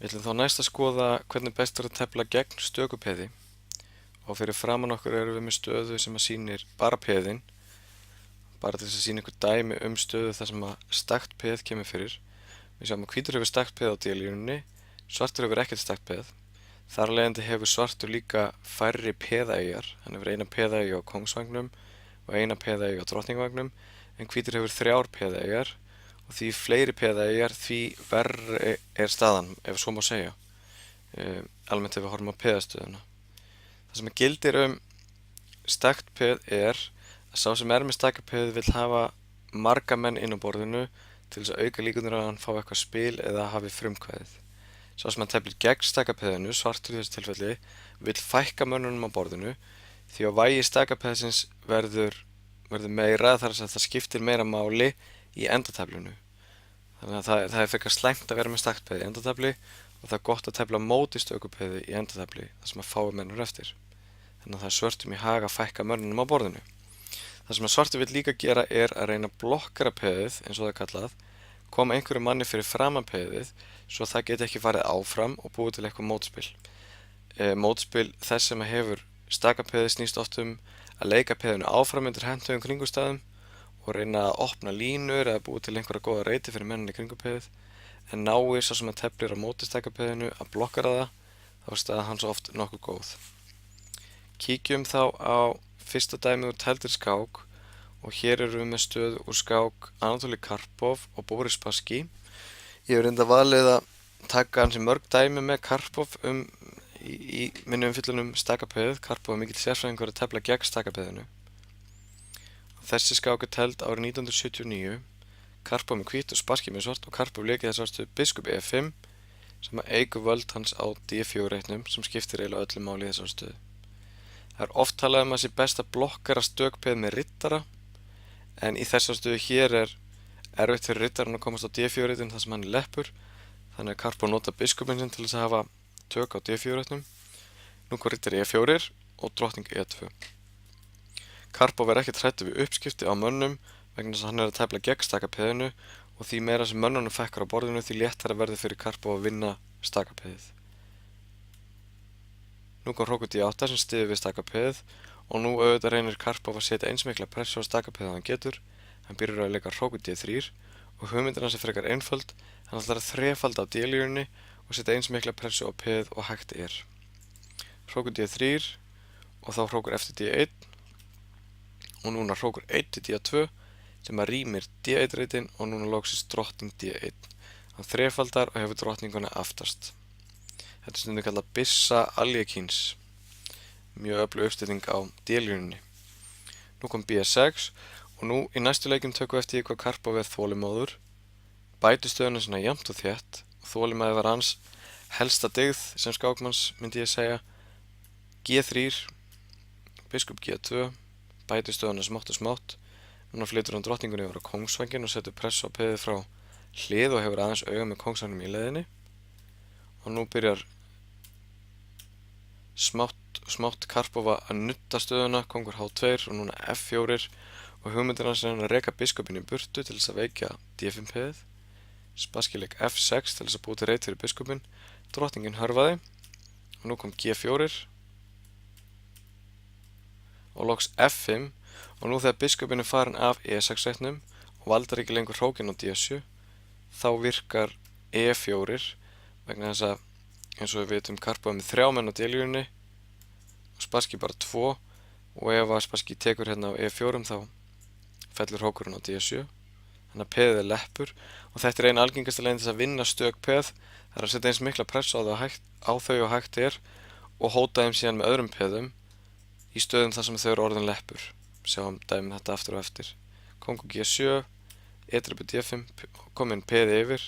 Við ætlum þá næst að skoða hvernig best er að tefla gegn stöku peði og fyrir framan okkur erum við með stöðu sem að sýnir bara peðin, bara til þess að sýna ykkur dæmi stöðu þar sem að stakt peð kemur fyrir. Við sjáum að hvítur hefur stakt peð á D-línunni, svartur hefur ekkert stakt peð. Þar af leiðandi hefur svartur líka færri peðaeyjar, hann hefur eina peðaeyju á kóngsvagninum og eina peðaeyju á drottningavagnum, en hvítur hefur 3 peðaeyjar og því fleiri peðaeyjar því verri er staðan, ef svo má segja, almennt ef við horfum á peðastöðuna. Það sem gildir stakt peð er að sá sem er með staka peð vill hafa marga menn inn á borðinu til þess að auka líkurnar að hann fái eitthvað spil eða hafi frumkvæðið. Sá sem hann teflir gegn staka peðinu, svartur í þessu tilfelli, vill fækka mönnunum á borðinu því að vægi staka peðsins verður meira, þar að það skiptir meira máli í endateflinu. Þannig að það er frekar slæmt að vera með stakt peð í endatefli og það er gott að tefla móti stöku peði í endatefli þar sem að fái mennur eftir. Þannig að það er svörtum í hag að fækka mönnunum á borðinu. Það sem að svartur vill líka gera er að reyna að blokkera peðið, eins og það er kallað, koma einhverju manni fyrir framan peðið svo það geti ekki farið áfram og búið til eitthvað mótspil. Mótspil þess sem hefur staka peðið snýst oft að leika peðinu áfram undir hentugum kringumstæðum og reyna að opna línur eða búið til einhverja góða reiti fyrir menninni kringum peðið, en nái sá sem að teflir á móti staka peðinu að blokkera það, þá er staðan hans oft nokkuð góð. Kíkjum þá á fyrsta dæmið úr tefldri skák og hér erum við með stöðu úr skák Anatoli Karpov og Boris Spassky. Ég hef reynda valið að taka ansi mörg dæmi með Karpov í minni umfjöllun staka peðið. Karpov er mikill sérfræðingur að tefla gegn staka peðinu. Þessi skák er tefld árið 1979. Karpov með hvítt og Spassky með svart og Karpov leikir þessa stöðu biskup E5 sem að eykur völd hans á D4 reitnum sem skiptir eiginlega öllu máli í þessari stöðu. Það er oft talað að sé best að blokkera stök peð með rittara, en í þessari stöðu hér er erfitt fyrir rittaran að komast á D4 reitin þar sem hann er leppur, þannig að Karpov nota biskupinn sinn til þess að hafa tök á D4 reitnum. Nú kom rittar E4 og drottning E2. Karpov er ekkert hræddur við uppskipti á mönnum vegna þess að hann er að tefla gegn staka peðinu og því meira sem mönnunum fækkar á borðinu því léttara verður fyrir Karpov að vinna staka peðið. Nú kom hrókur D8 sem styður við staka peðið og nú auðvitað reynir Karpov að setja eins mikla pressu á staka peðið hann getur. Hann byrjar að leika hrókur D3 og hugmyndin hans er frekar einföld, hann ætlar að þrefalda á D-línunni og setja eins mikla pressu á peðið og hægt er. Hrókur D3 og þá hrókur eftir D1 og núna hrókur 1 til D2 sem að rýmir D1 reitin og núna loksist drottning D1. Hann þrefaldar og hefur drottninguna aftast. Þetta er stundum kallað byssa Aljekíns, mjög öflug uppstilling á D-línunni. Nú kom B6 og nú í næstu leikjum tökum við eftir því hvað Karpov er þolinmóður. Bæti stöðuna svona jafnt og þétt og þolinmæði var hans helsta dygð sem skákmanns myndi ég segja. G3, biskup G2, bæti stöðuna smátt og smátt. Núna flytur hann drottningunni yfir á kóngsvænginn og setur pressu á peðið frá hlið og hefur aðeins auga með kóngsvagninum í leiðinni. Og nú byrjar smátt Karpov að nutta stöðuna, kongur H2 og núna F4 og hugmyndir hans er hann að reka biskupinn í burtu til þess að veikja D5 peðið. Spassky leik F6 til þess að búi til reit fyrir biskupinn, drottningin hörfaði og nú kom G4 og loks F5 og nú þegar biskupinn er farin af E6 reitnum og valdar ekki lengur hrókinn á D7 þá virkar E4 vegna þess að, eins og við vitum, Karpov með 3 menn á D-línunni og Spassky bara 2 og ef að Spassky tekur hérna á E4 þá fellur hrókurinn á D7 þannig að peðið er leppur og þetta er eina algengasta leiðin til þess að vinna stök peð, það er að setja eins mikla pressu á þau og hægt er og hóta þeim síðan með öðrum peðum í stöðum þar sem þau eru orðin leppur. Sjáum dæmið þetta aftur og eftir. Kongur G7, E-drepi D5, kominn peði yfir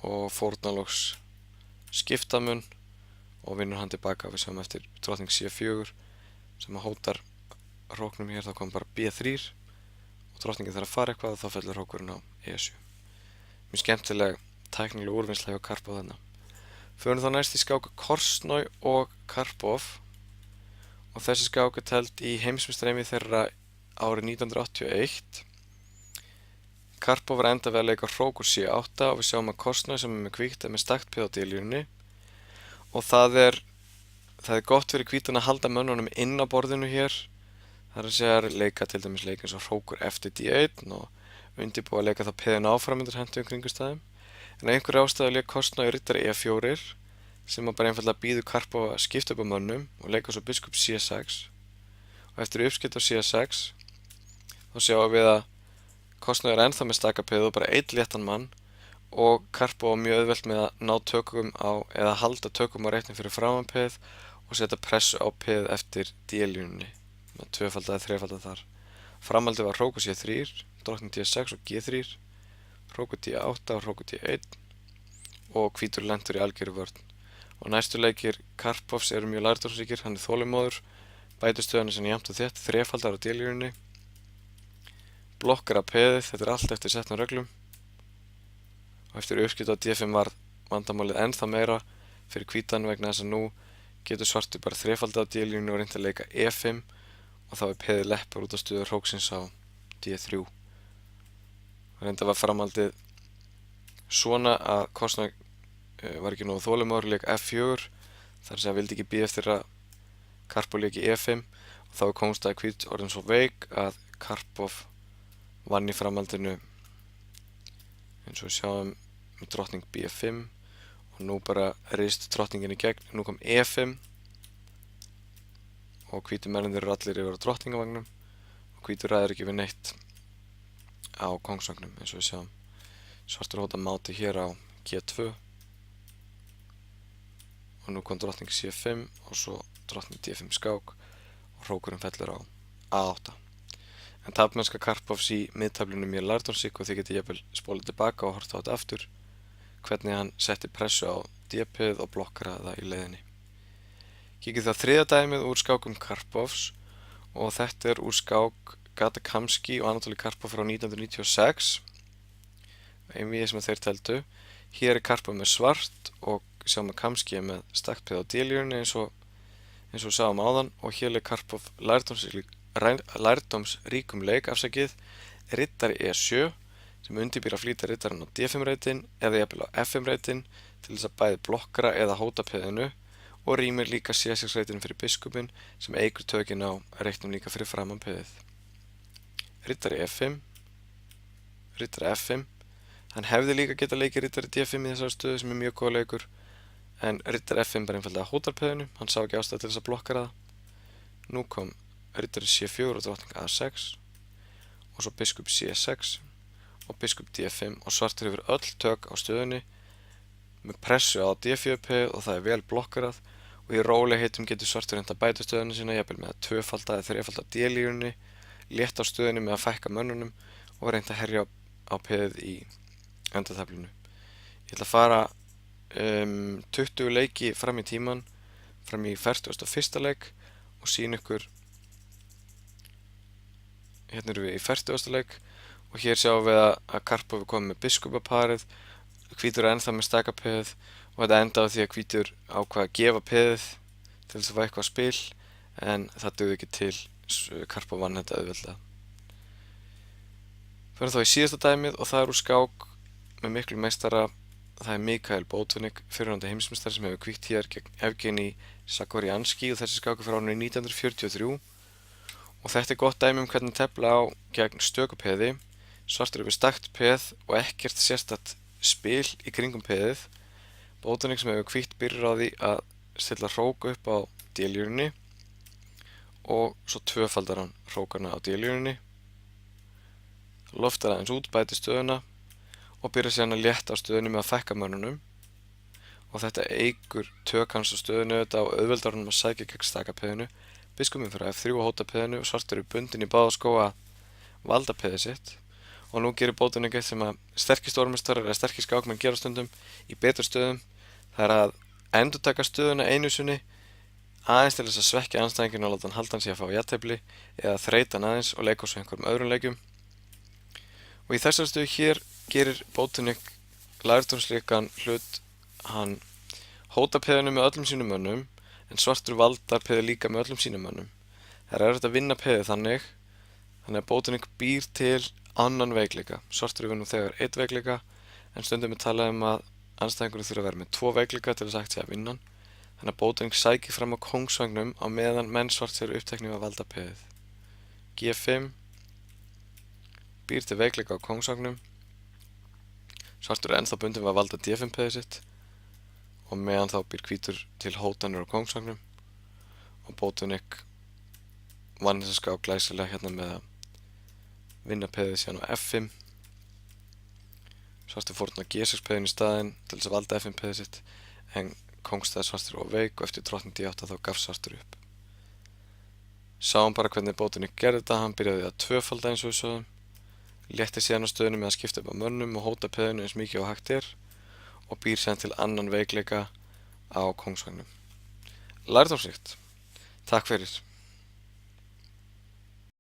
og fórnarloks skiptamun og vinnur hann tilbaka. Við sjáum eftir drottning C4 sem hótar hróknum hér, þá kom bara B3 og drottningin þarf að fara eitthvað og þá fellur hrókurinn á E7. Mjög skemmtileg tæknileg úrvinnsla hjá Karpov þarna. Förum þá næst í skák Kortsnoj og Karpov og þessi skák er tefld í heimsmeistarheimi þeirra árið 1981. Karpov var enda við að leika hrók úr C8 og við sjáum að kostnaður sem með hvítt með stakt peð á D-línunni og það er gott fyrir hvítan að halda mönnunum inn á borðinu hér. Það er að segja leika til dæmis leika eins og hrókur eftir D1 og undirbúa að leika þá peðin áfram undir hentuðum kringumstæðum. En einhverju ástæðu leik kostnaður riddari E4 sem bara einfallega býður Karpov að skipta upp á mönnum og leika svo biskup C6 og eftir uppskipt á C6 þá sjáum við að kostnaður er ennþá með staka peð og bara einn léttan mann og Karpov mjög auðvelt með að ná tökum á eða halda tökum á reitnum fyrir framan peð og setja pressu á peð eftir D-línunni með tvöfalda eða þrefalda þar. Framhaldið var hrókur C3, drottning D6 og G3, hrókur D8 og hrókur D1 og hvítur lentur í algjöru vörn. Og næstu leikir Karpovs eru mjög lærdómsríkir, hann er þolinmóður, bætir stöðuna sinni jafnt og þétt, þrefaldar á D-línunni, blokkar að peðið, þetta er allt eftir setnum reglum og eftir uppskipt á D5 var vandamálið ennþá meira fyrir hvítan vegna þess að nú getur svartur bara þrefaldið á D-línunni og reynt að leika E5 og þá er peðið leppur út af stöðu hróksins á D3. Reynda var framhaldið svona að kostnaður var ekki nógu þolinmóður, leik F4 þar sem vildi ekki bíða eftir að Karpov leiki E5 og þá komst að hvít orðin svo veik að Karpov vann í framhaldinu eins og við sjáum með drottning B5 og nú bara reist drottningin í gegn, nú kom E5 og hvítu mennirnir eru allir yfir á drottningavagnum og hvítur ræður ekki við neitt á kongsvagnum eins og við sjáum. Svartur hóta máti hér á G2 og nú kom drottning C5 og svo drottning D5 skák og hrókurinn fellur á A8. En tapmennska Karpovs í miðtöflunni mjög lærdómsrík og þið getið jafnvel spólið tilbaka og horft á þetta aftur hvernig hann setti pressu á D-peð og blokkaraði það í leiðinni. Kíkið þá þriðja dæmið úr skákum Karpovs og þetta er úr skák Gata Kamski og Anatoli Karpov frá 1996 einvígi sem þeir teldu. Hér er Karpov með svart og sjáum að Kamski er með stakt peð á D-línunni eins og við sáum áðan og hér leik Karpov lærdómsríkum leik riddari E7 sem undirbýr að flýta riddarinn á D5 reitin eða jafnvel á F5 reitin til þess að bæði blokkara eða hóta peðinu og rýmir líka C6 reitinu fyrir biskupinn sem eykur tökin á reitnum líka fyrir framan peðið. Riddari E5, riddari F5, hann hefði líka getað leikið riddari D5 í þessari stöðu sem er mjög góð leikur en riddari F5 bara einfallega hótar peðinu, hann sá ekki ástæðu til þess að blokkara það. Nú kom riddari C4 og drottning A6 og svo biskup C6 og biskup D5 og svartur hefur öll tök á stöðunni með pressu á D4 peð og það er vel blokkarað og í rólegheitum getur svartur reynt að bæta stöðuna sína jafnvel með að tvöfalda eða þrefalda D-línunni, létta á stöðunni með að fækka mönnunum og reynt að herja á peðið í endatöflunni. Ég ætla að fara 20 leiki fram í tíman, fram í 41. leik og sýna ykkur. Hérna erum við í 40. leik og hér sjáum við að Karpov er komið með biskupaparið, hvítur er ennþá með staka peðið og þetta endaði á því að hvítur ákvað að gefa peðið til þess að fá eitthvað spil en það dugði ekki til, Karpov vann þetta auðveldlega. Förum þá í síðasta dæmið og það er úr skák með miklu meistara, það er Mikhail Botvinnik, fyrrverandi heimsmeistari sem hefur hvítt hér gegn Evgenij Zagorjanski og þessi skákur frá árinu 1943 og þetta er gott dæmi hvernig tefla á gegn stöku peði. Svartur hefur stakt peð og ekkert sérstakt spil í kringum peðið. Botvinnik sem hefur hvítt byrjar á því að stilla hrók upp á D-línunni og svo tvöfaldar hann hrókarna á D-línunni, loftar aðeins út, bætir stöðuna og byrjar síðan að létta á stöðunni með að fækka mönnunum og þetta eykur tök hans á stöðunni og auðveldar honum að sækja gegn staka peðinu. Biskupinn fyrir F3 og hóta peðinu og svartur er bundinn í báða skó að valda peðið sitt og nú gerir Botvinnik eitt sem að sterkir stórmeistarar eða sterkir skákmenn gera stundum í betur stöðum. Það er að endurtaka stöðuna einu sinni aðeins til þess að svekkja andstæðinginn og láta hann halda hann sig að fá jafntefli eða þreyta hann aðeins og leika á svo einhverjum öðrum leikjum. Og í þessari stöðu hér gerir Botvinnik lærdómsríkan hlut, hann hótar peðinu með öllum sínum mönnum en svartur valdar peðið líka með öllum sínum mönnum. Það er erfitt að vinna peðið þannig að Botvinnik býr til annan veikleika. Svartur hefur nú þegar einn veikleika en stundum er talað að andstæðingurinn þurfi að vera með 2 veikleika til þess að hægt sé að vinna hann. Þannig að Bóteng sækir fram á kóngsvagnum á meðan menn Svarts eru uppteknir við að valda peðið. G5 býr til veikleika á kóngsvagnum. Svartur er ennþá bundinn við að valda D5 peðið sitt og meðan þá býr hvítur til hótanir á kóngsvagnum og Bóteng vann þessa skák glæsilega hérna með að vinna peðið síðan á F5. Svartur fórnar G6 peðinu í staðinn til þess að valda F5 peðið sitt en kóngstæða Svartur var veik og eftir drottning D8 þá gaf Svartur upp. Sáum bara hvernig Bóteng gerði þetta, hann byrjaði að tvöfalda eins og við sögðum, létti síðan á stöðunni með að skipta upp á mönnum og hóta peðinu eins mikið og hægt er og býr síðan til annan veikleika á kóngsvagnum. Lærdómsríkt. Takk fyrir.